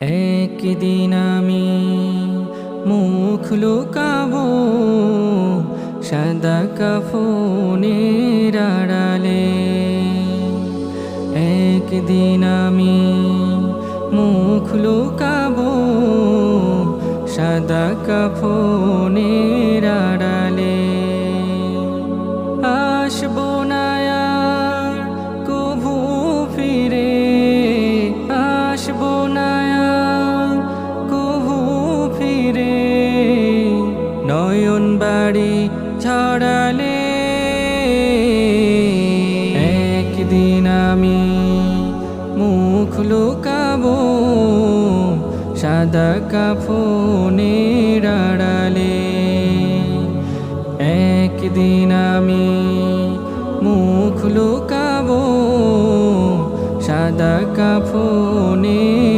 একদিন আমি মুখ লুকাবো সাদা কাফনের আড়ালে। একদিন আমি মুখ লুকাবো সাদা কাফনের আড়ালে। আসবো না আর কভু ফিরে, আসবো না আর কভু ফিরে, নয়ন বাড়ি ছড়ালে। একদিন আমি মুখ লুকাবো সাদা কাফনের আড়ালে। একদিন আমি মুখ লুকাবো সাদা কাফনের